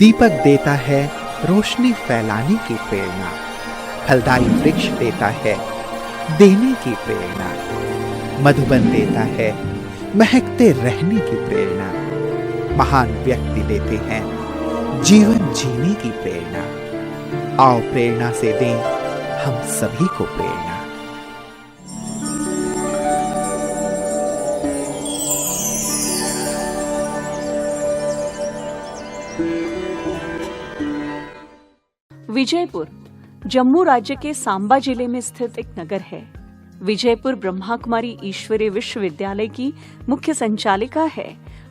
दीपक देता है रोशनी फैलाने की प्रेरणा, फलदायी वृक्ष देता है देने की प्रेरणा, मधुबन देता है महकते रहने की प्रेरणा, महान व्यक्ति देते हैं जीवन जीने की प्रेरणा। आओ प्रेरणा से दें हम सभी को प्रेरणा। विजयपुर जम्मू राज्य के सांबा जिले में स्थित एक नगर है। विजयपुर ब्रह्मा कुमारी ईश्वरीय विश्वविद्यालय की मुख्य संचालिका है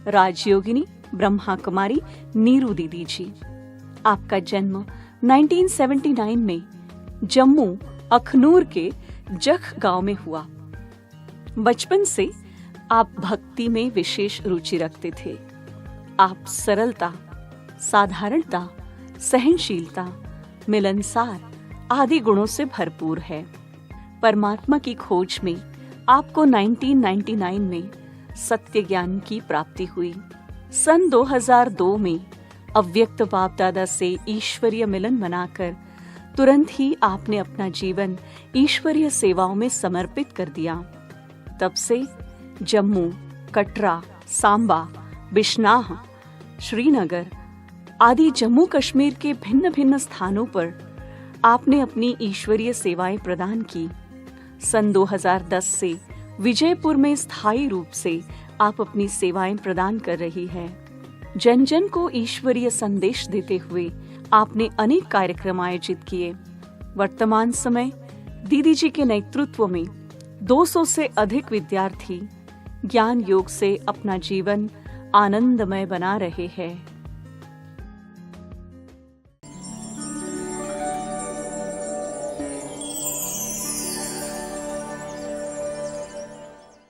राजयोगिनी ब्रह्मा कुमारी नीरू दीदी जी। आपका जन्म 1979 में जम्मू अखनूर के जख गांव में हुआ। बचपन से आप भक्ति में विशेष रुचि रखते थे। आप सरलता, साधारणता, सहनशीलता, मिलनसार आदि गुणों से भरपूर है। परमात्मा की खोज में आपको 1999 में सत्य ज्ञान की प्राप्ति हुई। सन 2002 में अव्यक्त बाप दादा से ईश्वरीय मिलन मनाकर तुरंत ही आपने अपना जीवन ईश्वरीय सेवाओं में समर्पित कर दिया। तब से जम्मू, कटरा, सांबा, बिश्नाह, श्रीनगर आदि जम्मू कश्मीर के भिन्न भिन्न स्थानों पर आपने अपनी ईश्वरीय सेवाएं प्रदान की। सन 2010 से विजयपुर में स्थायी रूप से आप अपनी सेवाएं प्रदान कर रही है। जन जन को ईश्वरीय संदेश देते हुए आपने अनेक कार्यक्रम आयोजित किए। वर्तमान समय दीदी जी के नेतृत्व में 200 से अधिक विद्यार्थी ज्ञान योग से अपना जीवन आनंदमय बना रहे हैं।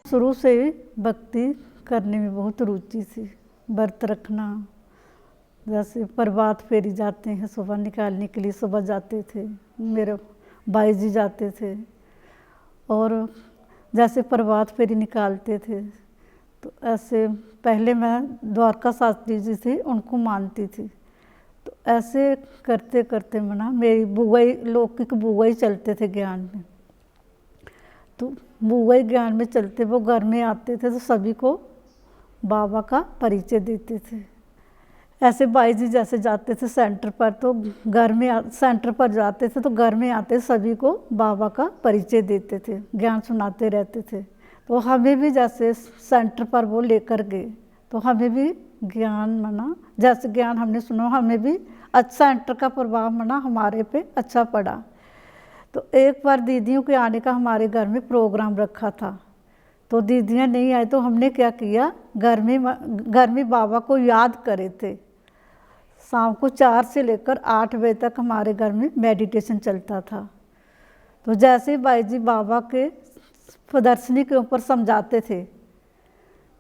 शुरू से ही भक्ति करने में बहुत रुचि थी। व्रत रखना, जैसे प्रभात फेरी जाते हैं सुबह निकालने के लिए, सुबह जाते थे, मेरे भाई जी जाते थे। और जैसे प्रभात फेरी निकालते थे तो ऐसे पहले मैं द्वारका शास्त्री जी थी, उनको मानती थी। तो ऐसे करते करते मना मेरी बुआई, लौकिक बुआई चलते थे ज्ञान में। तो बुआई ज्ञान में चलते वो घर में आते थे तो सभी को बाबा का परिचय देते थे। ऐसे भाई जी जैसे जाते थे सेंटर पर, तो घर में सेंटर पर जाते थे तो घर में आते सभी को बाबा का परिचय देते थे, ज्ञान सुनाते रहते थे। तो हमें भी जैसे सेंटर पर वो लेकर गए तो हमें भी ज्ञान मना, जैसे ज्ञान हमने सुना हमें भी अच्छा सेंटर का प्रभाव मना हमारे पे अच्छा पड़ा। तो एक बार दीदियों के आने का हमारे घर में प्रोग्राम रखा था, तो दीदियाँ नहीं आई तो हमने क्या किया, घर में बाबा को याद करे थे। शाम को 4 से लेकर 8 बजे तक हमारे घर में मेडिटेशन चलता था। तो जैसे भाई जी बाबा के प्रदर्शनी के ऊपर समझाते थे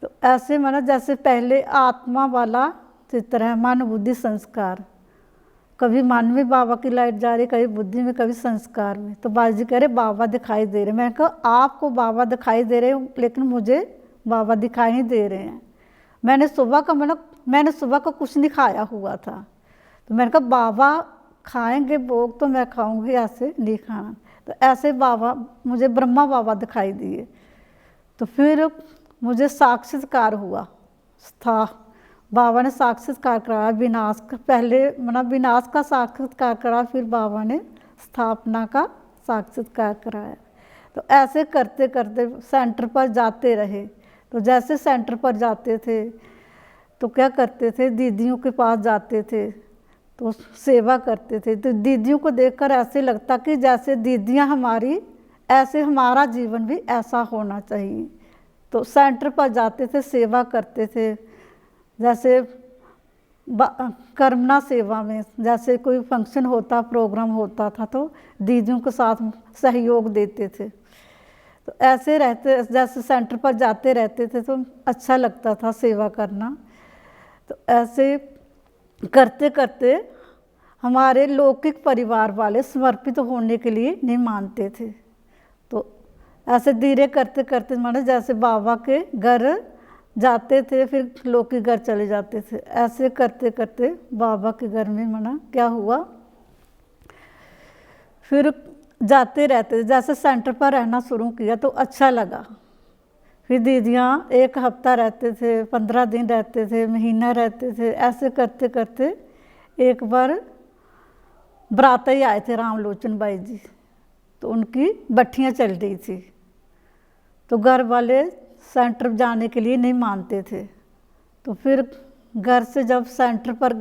तो ऐसे माना जैसे पहले आत्मा वाला चित्र है, मन बुद्धि संस्कार, कभी मन में बाबा की लाइट जा रही, कभी बुद्धि में, कभी संस्कार में। तो बाबा जी कह रहे बाबा दिखाई दे रहे। मैंने कहा आपको बाबा दिखाई दे रहे लेकिन मुझे बाबा दिखाई नहीं दे रहे हैं। मैंने सुबह का कुछ नहीं खाया हुआ था। तो मैंने कहा बाबा खाएंगे भोग तो मैं खाऊंगी, ऐसे नहीं खाना। तो ऐसे बाबा मुझे ब्रह्मा बाबा दिखाई दिए। तो फिर मुझे साक्षात्कार हुआ था, बाबा ने साक्षात्कार कराया विनाश का, पहले मतलब विनाश का साक्षात्कार कराया, फिर बाबा ने स्थापना का साक्षात्कार कराया। तो ऐसे करते करते सेंटर पर जाते रहे। तो जैसे सेंटर पर जाते थे तो क्या करते थे, दीदियों के पास जाते थे तो सेवा करते थे। तो दीदियों को देखकर ऐसे लगता कि जैसे दीदियाँ हमारी, ऐसे हमारा जीवन भी ऐसा होना चाहिए। तो सेंटर पर जाते थे, सेवा करते थे। जैसे कर्मना सेवा में जैसे कोई फंक्शन होता, प्रोग्राम होता था तो दीदियों के साथ सहयोग देते थे। तो ऐसे रहते, जैसे सेंटर पर जाते रहते थे तो अच्छा लगता था सेवा करना। तो ऐसे करते करते हमारे लौकिक परिवार वाले समर्पित होने के लिए नहीं मानते थे। तो ऐसे धीरे करते करते माने जैसे बाबा के घर जाते थे, फिर लोग के घर चले जाते थे। ऐसे करते करते बाबा के घर में मना क्या हुआ, फिर जाते रहते थे। जैसे सेंटर पर रहना शुरू किया तो अच्छा लगा। फिर दीदियाँ 1 हफ्ता रहते थे, 15 दिन रहते थे, महीना रहते थे। ऐसे करते करते एक बार बराते ही आए थे रामलोचन बाई जी, तो उनकी बट्ठियाँ चल रही थी। तो घर वाले सेंटर जाने के लिए नहीं मानते थे। तो फिर घर से जब सेंटर पर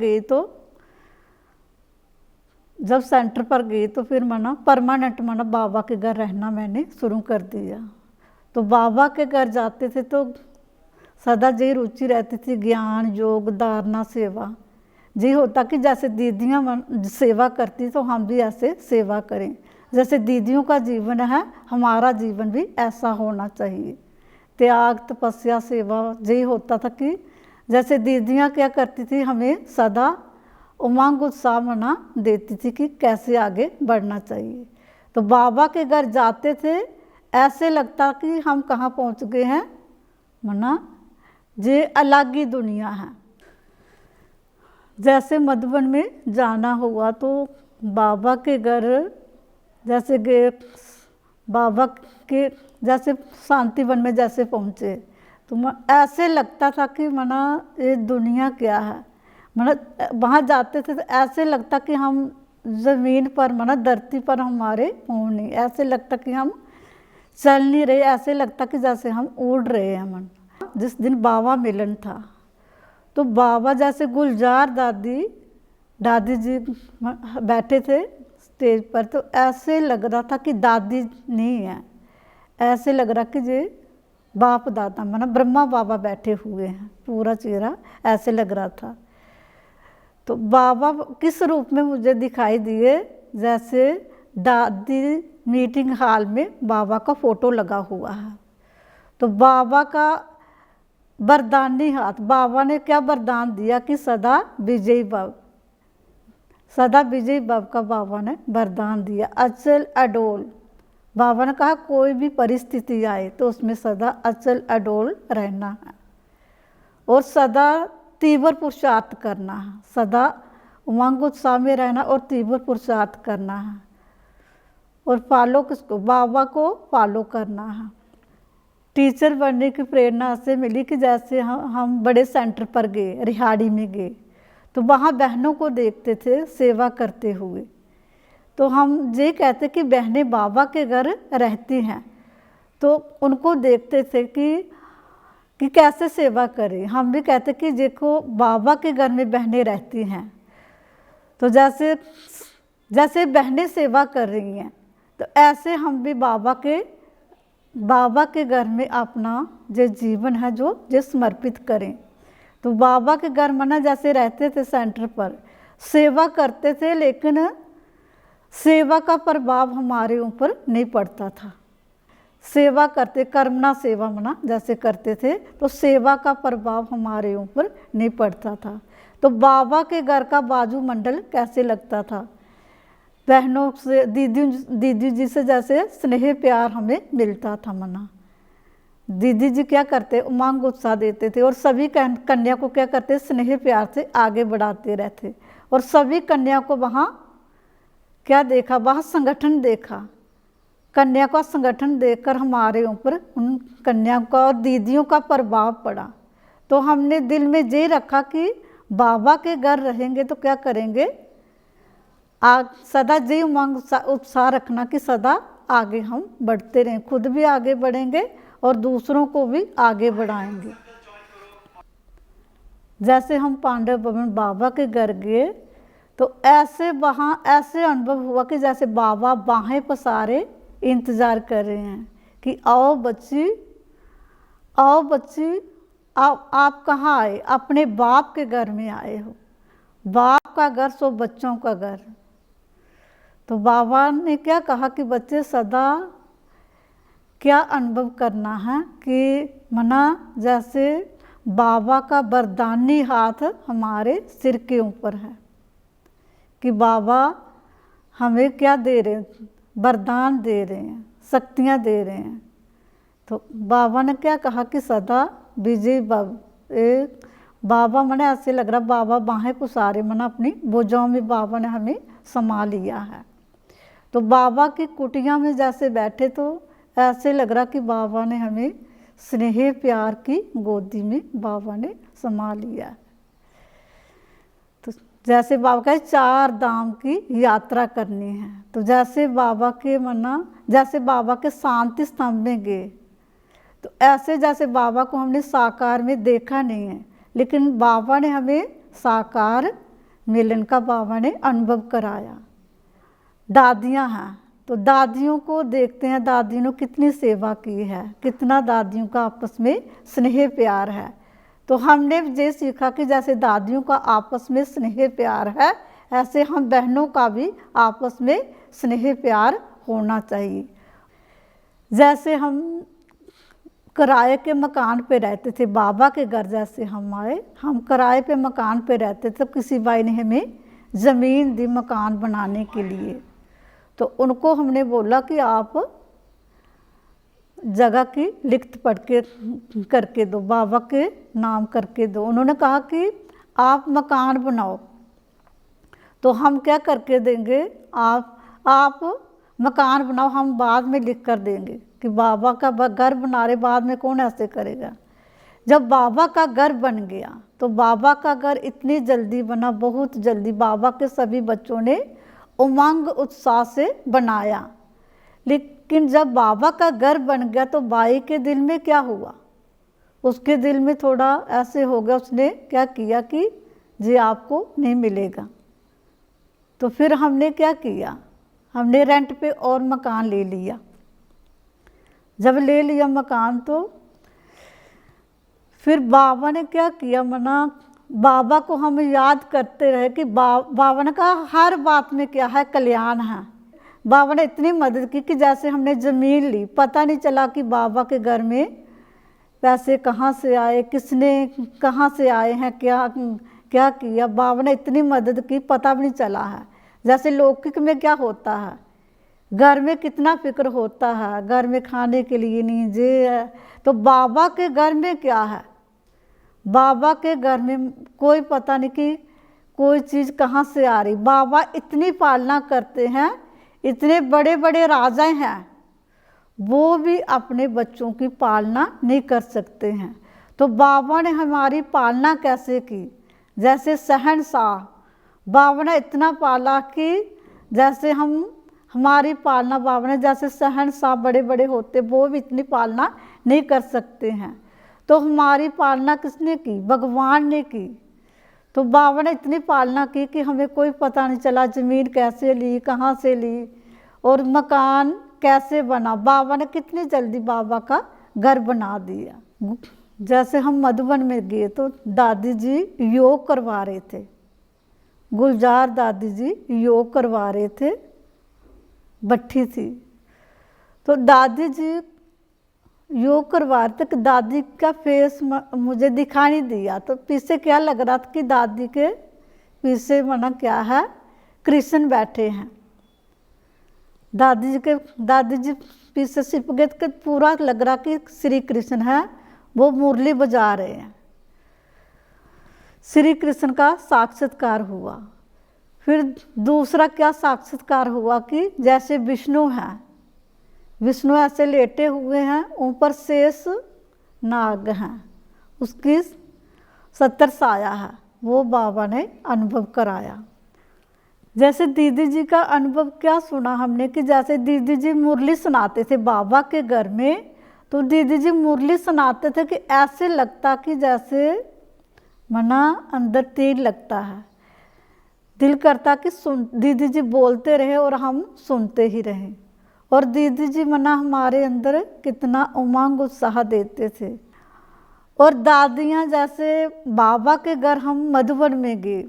गई तो फिर मना परमानेंट मना बाबा के घर रहना मैंने शुरू कर दिया। तो बाबा के घर जाते थे तो सदा जी रुचि रहती थी, ज्ञान योग धारणा सेवा जी होता कि जैसे दीदियाँ सेवा करती तो हम भी ऐसे सेवा करें। जैसे दीदियों का जीवन है, हमारा जीवन भी ऐसा होना चाहिए। त्याग तपस्या सेवा यही होता था कि जैसे दीदियाँ क्या करती थी, हमें सदा उमंग उत्साह मना देती थी कि कैसे आगे बढ़ना चाहिए। तो बाबा के घर जाते थे, ऐसे लगता कि हम कहाँ पहुँच गए हैं, मना ये अलग ही दुनिया है। जैसे मधुबन में जाना हुआ तो बाबा के घर जैसे गए, बाबा के जैसे शांतिवन में जैसे पहुँचे तो ऐसे लगता था कि मना ये दुनिया क्या है। मना वहाँ जाते थे तो ऐसे लगता कि हम ज़मीन पर मना धरती पर हमारे पाँव नहीं, ऐसे लगता कि हम चल नहीं रहे, ऐसे लगता कि जैसे हम उड़ रहे हैं। मन जिस दिन बाबा मिलन था तो बाबा जैसे गुलजार दादी जी बैठे थे स्टेज पर, तो ऐसे लग रहा था कि दादी नहीं है, ऐसे लग रहा कि ये बाप दादा माना ब्रह्मा बाबा बैठे हुए हैं, पूरा चेहरा ऐसे लग रहा था। तो बाबा किस रूप में मुझे दिखाई दिए, जैसे दादी मीटिंग हॉल में बाबा का फोटो लगा हुआ है। तो बाबा का वरदानी हाथ, बाबा ने क्या वरदान दिया कि सदा विजयी भव, सदा विजयी भव का बाबा ने वरदान दिया। अचल अडोल, बाबा ने कहा कोई भी परिस्थिति आए तो उसमें सदा अचल अडोल रहना है और सदा तीव्र पुरुषार्थ करना है, सदा उमंग उत्साह में रहना और तीव्र पुरुषार्थ करना है। और फॉलो किसको, बाबा को फॉलो करना है। टीचर बनने की प्रेरणा से मिली कि जैसे हम बड़े सेंटर पर गए, रिहाड़ी में गए, तो वहाँ बहनों को देखते थे सेवा करते हुए। तो हम ये कहते कि बहनें बाबा के घर रहती हैं, तो उनको देखते थे कि कैसे सेवा करें। हम भी कहते कि देखो बाबा के घर में बहनें रहती हैं, तो जैसे बहनें सेवा कर रही हैं तो ऐसे हम भी बाबा के घर में अपना जो जीवन है जो समर्पित करें। तो बाबा के घर मना जैसे रहते थे सेंटर पर, सेवा करते थे, लेकिन सेवा का प्रभाव हमारे ऊपर नहीं पड़ता था। सेवा करते कर्मणा सेवा मना जैसे करते थे तो सेवा का प्रभाव हमारे ऊपर नहीं पड़ता था। तो बाबा के घर का बाजू मंडल कैसे लगता था, बहनों से दीदी जी से जैसे स्नेह प्यार हमें मिलता था। मना दीदी जी क्या करते, उमंग उत्साह देते थे और सभी कन्या को क्या करते, स्नेह प्यार से आगे बढ़ाते रहते। और सभी कन्या को वहाँ क्या देखा, वहाँ संगठन देखा। कन्या का संगठन देखकर हमारे ऊपर उन कन्याओं का और दीदियों का प्रभाव पड़ा। तो हमने दिल में ये रखा कि बाबा के घर रहेंगे तो क्या करेंगे, सदा जी उमंग उत्साह रखना कि सदा आगे हम बढ़ते रहें, खुद भी आगे बढ़ेंगे और दूसरों को भी आगे बढ़ाएंगे। जैसे हम पांडव भवन बाबा के घर गए तो ऐसे वहाँ ऐसे अनुभव हुआ कि जैसे बाबा बाहें पसारे इंतज़ार कर रहे हैं कि आओ बच्ची, आओ बच्ची, आप कहाँ आए, अपने बाप के घर में आए हो। बाप का घर सो बच्चों का घर। तो बाबा ने क्या कहा कि बच्चे सदा क्या अनुभव करना है कि मना जैसे बाबा का वरदानी हाथ हमारे सिर के ऊपर है, कि बाबा हमें क्या दे रहे हैं, वरदान दे रहे हैं, शक्तियाँ दे रहे हैं। तो बाबा ने क्या कहा कि सदा विजय बाबा मैंने ऐसे लग रहा बाबा बाहें पुसारे मैंने अपनी भुजाओं में बाबा ने हमें समा लिया है। तो बाबा की कुटिया में जैसे बैठे तो ऐसे लग रहा कि बाबा ने हमें स्नेह प्यार की गोदी में बाबा ने समा लिया है। तो जैसे बाबा का 4 धाम की यात्रा करनी है, तो जैसे बाबा के जैसे बाबा के शांति स्तंभ में गए, तो ऐसे जैसे बाबा को हमने साकार में देखा नहीं है, लेकिन बाबा ने हमें साकार मिलन का बाबा ने अनुभव कराया। दादियाँ हैं तो दादियों को देखते हैं, दादियों ने कितनी सेवा की है, कितना दादियों का आपस में स्नेह प्यार है। तो हमने ये सीखा कि जैसे दादियों का आपस में स्नेह प्यार है, ऐसे हम बहनों का भी आपस में स्नेह प्यार होना चाहिए। जैसे हम किराए के मकान पे रहते थे, बाबा के घर जैसे हम आए, हम किराए पे मकान पे रहते थे, तो किसी भाई ने हमें ज़मीन दी मकान बनाने के लिए। तो उनको हमने बोला कि आप जगह की लिखत पढ़ के करके दो, बाबा के नाम करके दो। उन्होंने कहा कि आप मकान बनाओ। तो हम क्या करके देंगे, आप मकान बनाओ, हम बाद में लिख कर देंगे कि बाबा का घर बना रहे, बाद में कौन ऐसे करेगा। जब बाबा का घर बन गया तो बाबा का घर इतनी जल्दी बना, बहुत जल्दी बाबा के सभी बच्चों ने उमंग उत्साह से बनाया। लेकिन जब बाबा का घर बन गया तो बाई के दिल में क्या हुआ, उसके दिल में थोड़ा ऐसे हो गया, उसने क्या किया कि जी आपको नहीं मिलेगा। तो फिर हमने क्या किया, हमने रेंट पे और मकान ले लिया। जब ले लिया मकान तो फिर बाबा ने क्या किया, बाबा को हम याद करते रहे कि बाबा ने कहा हर बात में क्या है, कल्याण है। बाबा ने इतनी मदद की कि जैसे हमने ज़मीन ली, पता नहीं चला कि बाबा के घर में पैसे कहाँ से आए, किसने कहाँ से आए हैं, क्या किया। बाबा ने इतनी मदद की, पता भी नहीं चला है। जैसे लौकिक में क्या होता है, घर में कितना फिक्र होता है, घर में खाने के लिए नहीं जे है, तो बाबा के घर में क्या है, बाबा के घर में कोई पता नहीं कि कोई चीज़ कहाँ से आ रही। बाबा इतनी पालना करते हैं, इतने बड़े बड़े राजा हैं, वो भी अपने बच्चों की पालना नहीं कर सकते हैं। तो बाबा ने हमारी पालना कैसे की, जैसे शहंशाह बाबा ने इतना पाला कि जैसे हमारी पालना बाबा ने, जैसे शहंशाह बड़े बड़े होते वो भी इतनी पालना नहीं कर सकते हैं। तो हमारी पालना किसने की, भगवान ने की। तो बाबा ने इतनी पालना की कि हमें कोई पता नहीं चला ज़मीन कैसे ली, कहाँ से ली और मकान कैसे बना। बाबा ने कितनी जल्दी बाबा का घर बना दिया। जैसे हम मधुबन में गए तो दादी जी योग करवा रहे थे, गुलजार दादी जी योग करवा रहे थे, भट्ठी थी। तो दादी जी योग करवा रहे थे कि दादी का फेस मुझे दिखा नहीं दिया। तो पीछे क्या लग रहा था कि दादी के पीछे क्या है, कृष्ण बैठे हैं। दादी जी पीछे छिप गए तो पूरा लग रहा कि श्री कृष्ण है, वो मुरली बजा रहे हैं। श्री कृष्ण का साक्षात्कार हुआ। फिर दूसरा क्या साक्षात्कार हुआ कि जैसे विष्णु हैं, विष्णु ऐसे लेटे हुए हैं, ऊपर शेष नाग हैं, उसकी 70 साया है, वो बाबा ने अनुभव कराया। जैसे दीदी जी का अनुभव क्या सुना हमने कि जैसे दीदी जी मुरली सुनाते थे बाबा के घर में, तो दीदी जी मुरली सुनाते थे कि ऐसे लगता कि जैसे अंदर तीर लगता है, दिल करता कि दीदी जी बोलते रहे और हम सुनते ही रहें। और दीदी जी हमारे अंदर कितना उमंग उत्साह देते थे। और दादियाँ जैसे बाबा के घर हम मधुबन में गए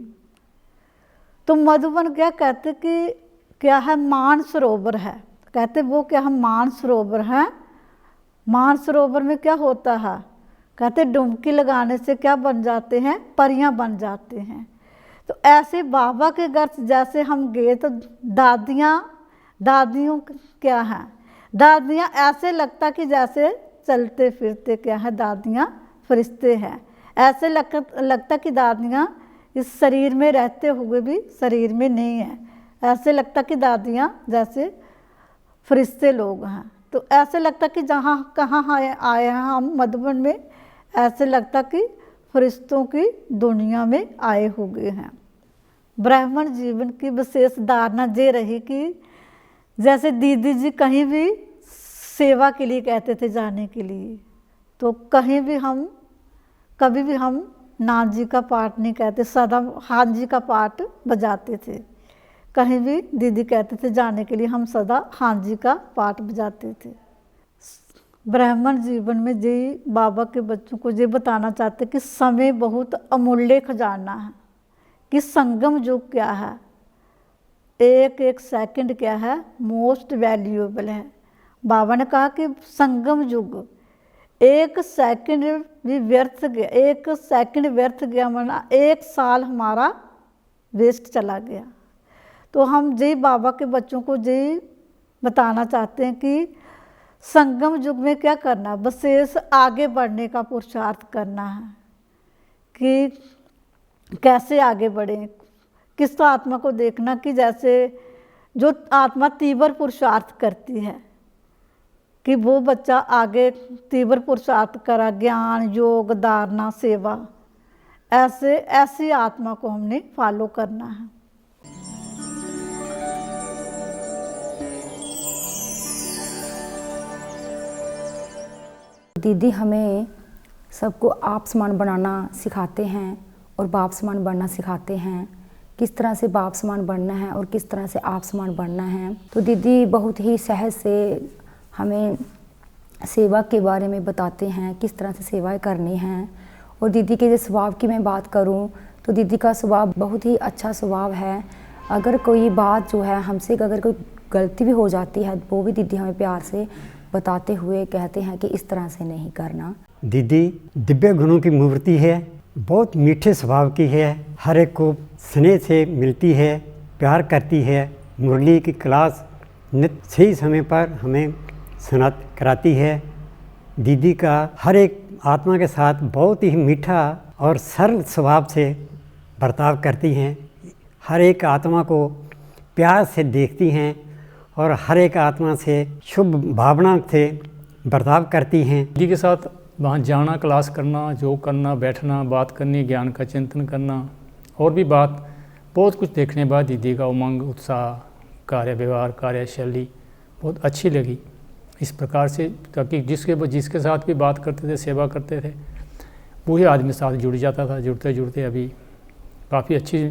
तो मधुबन क्या कहते कि क्या है, मान सरोवर है, कहते वो क्या है, मान सरोवर है। मान सरोवर में क्या होता है, कहते डुबकी लगाने से क्या बन जाते हैं, परियां बन जाते हैं। तो ऐसे बाबा के घर जैसे हम गए तो दादियों क्या हैं, दादियाँ ऐसे लगता कि जैसे चलते फिरते क्या है, दादियाँ फरिश्ते हैं। ऐसे लगता कि दादियाँ इस शरीर में रहते हुए भी शरीर में नहीं है। ऐसे लगता कि दादियाँ जैसे फरिश्ते लोग हैं। तो ऐसे लगता कि जहाँ कहाँ आए हैं हम मधुबन में, ऐसे लगता कि फरिश्तों की दुनिया में आए हुए हैं। ब्राह्मण जीवन की विशेष धारणा ये रही कि जैसे दीदी जी कहीं भी सेवा के लिए कहते थे जाने के लिए, तो कहीं भी कभी भी हम नाथ जी का पाठ नहीं कहते, सदा हाथ जी का पाठ बजाते थे। कहीं भी दीदी कहते थे जाने के लिए, हम सदा हाथ जी का पाठ बजाते थे। ब्राह्मण जीवन में जी बाबा के बच्चों को ये बताना चाहते कि समय बहुत अमूल्य खजाना है, कि संगम युग क्या है, एक एक सेकंड क्या है, मोस्ट वैल्यूएबल है। बाबा ने कहा कि संगम युग, एक सेकंड भी व्यर्थ गया, एक सेकंड व्यर्थ गया वरना एक साल हमारा वेस्ट चला गया। तो हम जी बाबा के बच्चों को जी बताना चाहते हैं कि संगम युग में क्या करना है, विशेष आगे बढ़ने का पुरुषार्थ करना है कि कैसे आगे बढ़ें। किस आत्मा को देखना कि जैसे जो आत्मा तीव्र पुरुषार्थ करती है कि वो बच्चा आगे तीव्र पुरुषार्थ करा, ज्ञान योग धारणा सेवा, ऐसी आत्मा को हमने फॉलो करना है। दीदी हमें सबको आप समान बनाना सिखाते हैं और बाप समान बनना सिखाते हैं। किस तरह से बाप समान बनना है और किस तरह से आप समान बनना है। तो दीदी बहुत ही सहज से हमें सेवा के बारे में बताते हैं, किस तरह से सेवाएं करनी हैं। और दीदी के स्वभाव की मैं बात करूं तो दीदी का स्वभाव बहुत ही अच्छा स्वभाव है। अगर कोई बात जो है हमसे अगर कोई गलती भी हो जाती है, वो भी दीदी हमें प्यार से बताते हुए कहते हैं कि इस तरह से नहीं करना। दीदी दिव्य गुणों की मूर्ति है, बहुत मीठे स्वभाव की है, हर एक को स्नेह से मिलती है, प्यार करती है। मुरली की क्लास नित्य सही समय पर हमें सुनात कराती है। दीदी का हर एक आत्मा के साथ बहुत ही मीठा और सरल स्वभाव से बर्ताव करती हैं। हर एक आत्मा को प्यार से देखती हैं और हर एक आत्मा से शुभ भावना से बर्ताव करती हैं। दीदी के साथ वहाँ जाना, क्लास करना, जो करना, बैठना, बात करनी, ज्ञान का चिंतन करना और भी बात बहुत कुछ देखने के बाद दीदी का उमंग, उत्साह, कार्य व्यवहार, कार्यशैली बहुत अच्छी लगी। इस प्रकार से ताकि जिसके साथ भी बात करते थे, सेवा करते थे, वही आदमी साथ जुड़ जाता था। जुड़ते जुड़ते अभी काफ़ी अच्छी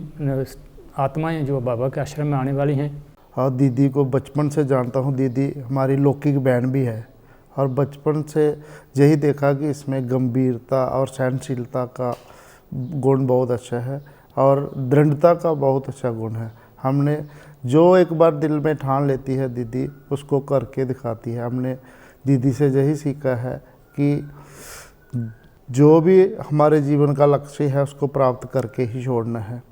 आत्माएं जो बाबा के आश्रम में आने वाली हैं। और दीदी को बचपन से जानता हूँ। दीदी हमारी लौकिक बहन भी है और बचपन से यही देखा कि इसमें गंभीरता और सहनशीलता का गुण बहुत अच्छा है और दृढ़ता का बहुत अच्छा गुण है। हमने जो एक बार दिल में ठान लेती है दीदी, उसको करके दिखाती है। हमने दीदी से यही सीखा है कि जो भी हमारे जीवन का लक्ष्य है उसको प्राप्त करके ही छोड़ना है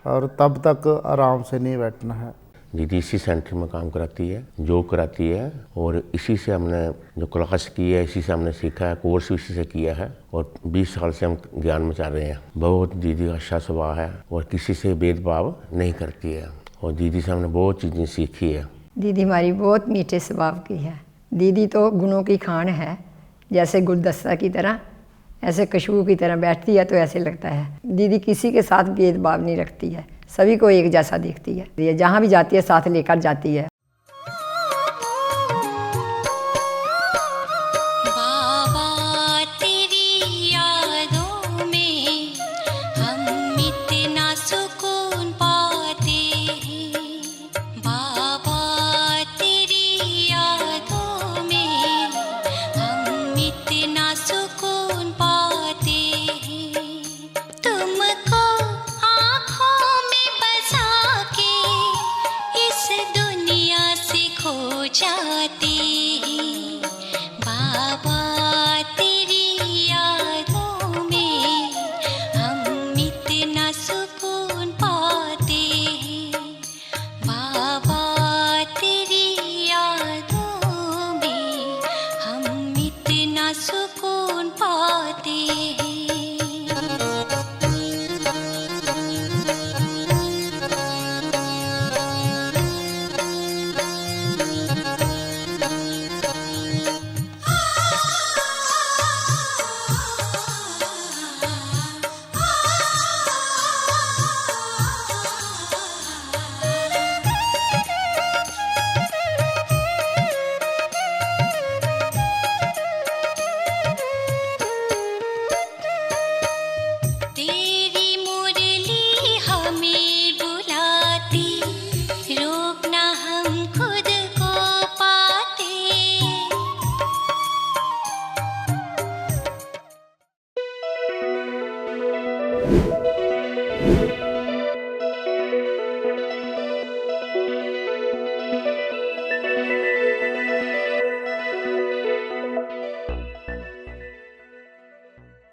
और तब तक आराम से नहीं बैठना है। दीदी इसी सेंटर में काम कराती है, योग कराती है और इसी से हमने जो क्लास की है इसी से हमने सीखा है, कोर्स भी इसी से किया है और 20 साल से हम ज्ञान में चल रहे हैं। बहुत दीदी का अच्छा स्वभाव है और किसी से भेदभाव नहीं करती है और दीदी से हमने बहुत चीज़ें सीखी है। दीदी हमारी बहुत मीठे स्वभाव की है। दीदी तो गुणों की खान है, जैसे गुलदस्ता की तरह, ऐसे खुशबू की तरह बैठती है तो ऐसे लगता है। दीदी किसी के साथ भेदभाव नहीं रखती है, सभी को एक जैसा देखती है। ये जहाँ भी जाती है साथ लेकर जाती है।